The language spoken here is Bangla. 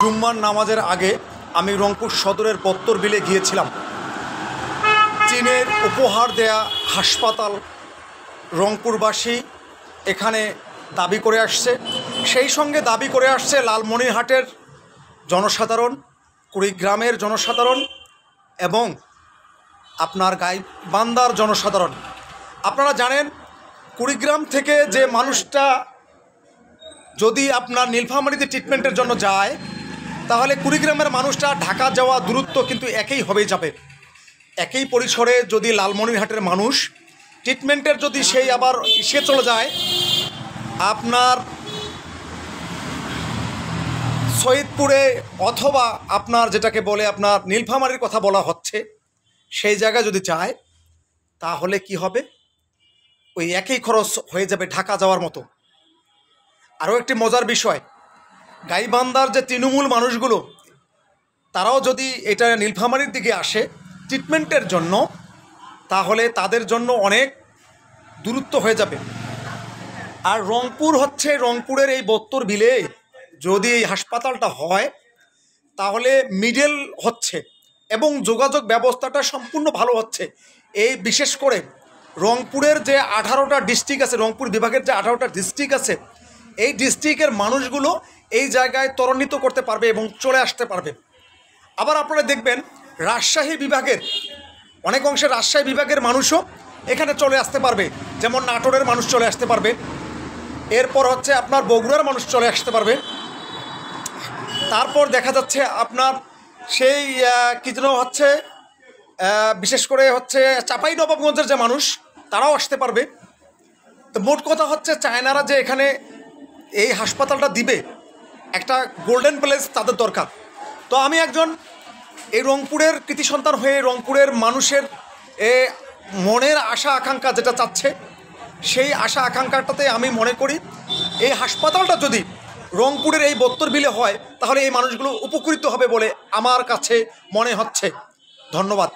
জুম্মার নামাজের আগে আমি রংপুর সদরের বত্তর বিলে গিয়েছিলাম। চীনের উপহার দেয়া হাসপাতাল রংপুরবাসী এখানে দাবি করে আসছে, সেই সঙ্গে দাবি করে আসছে লালমনিরহাটের জনসাধারণ, কুড়িগ্রামের জনসাধারণ এবং আপনার গাইবান্ধার জনসাধারণ। আপনারা জানেন কুড়িগ্রাম থেকে যে মানুষটা যদি আপনার নীলফামারীতে ট্রিটমেন্টের জন্য যায়, তাহলে কুড়িগ্রামের মানুষটা ঢাকা যাওয়া দূরত্ব কিন্তু একই হয়ে যাবে। একই পরিসরে যদি লালমনিরহাটের মানুষ ট্রিটমেন্টের যদি সেই আবার চলে যায় আপনার সৈয়দপুরে অথবা আপনার যেটাকে বলে আপনার নীলফামারীর কথা বলা হচ্ছে, সেই জায়গায় যদি যায় তাহলে কি হবে, ওই একই খরচ হয়ে যাবে ঢাকা যাওয়ার মতো। আরও একটি মজার বিষয়, গাইবান্ধার যে তৃণমূল মানুষগুলো তারাও যদি এটা নীলফামারীর দিকে আসে ট্রিটমেন্টের জন্য, তাহলে তাদের জন্য অনেক দূরত্ব হয়ে যাবে। আর রংপুর হচ্ছে, রংপুরের এই বত্তর বিলে যদি এই হাসপাতালটা হয় তাহলে মিডল হচ্ছে এবং যোগাযোগ ব্যবস্থাটা সম্পূর্ণ ভালো হচ্ছে। এই বিশেষ করে রংপুরের যে 18টা ডিস্ট্রিক্ট আছে, রংপুর বিভাগের যে 18টা ডিস্ট্রিক্ট আছে, এই ডিস্ট্রিক্টের মানুষগুলো এই জায়গায় ত্বরান্বিত করতে পারবে এবং চলে আসতে পারবে। আবার আপনারা দেখবেন রাজশাহী বিভাগের অনেক অংশে রাজশাহী বিভাগের মানুষও এখানে চলে আসতে পারবে, যেমন নাটোরের মানুষ চলে আসতে পারবে, এরপর হচ্ছে আপনার বগুড়ার মানুষ চলে আসতে পারবে, তারপর দেখা যাচ্ছে আপনার সেই কী যেন হচ্ছে বিশেষ করে হচ্ছে চাঁপাইনবাবগঞ্জের যে মানুষ তারাও আসতে পারবে। তো মোট কথা হচ্ছে চায়নারা যে এখানে এই হাসপাতালটা দিবে, একটা গোল্ডেন প্লেস তাদের দরকার। তো আমি একজন এই রংপুরের কৃতি সন্তান হয়ে রংপুরের মানুষের মনের আশা আকাঙ্ক্ষা যেটা চাচ্ছে, সেই আশা আকাঙ্ক্ষাটাতে আমি মনে করি এই হাসপাতালটা যদি রংপুরের এই বত্তর বিলে হয় তাহলে এই মানুষগুলো উপকৃত হবে বলে আমার কাছে মনে হচ্ছে। ধন্যবাদ।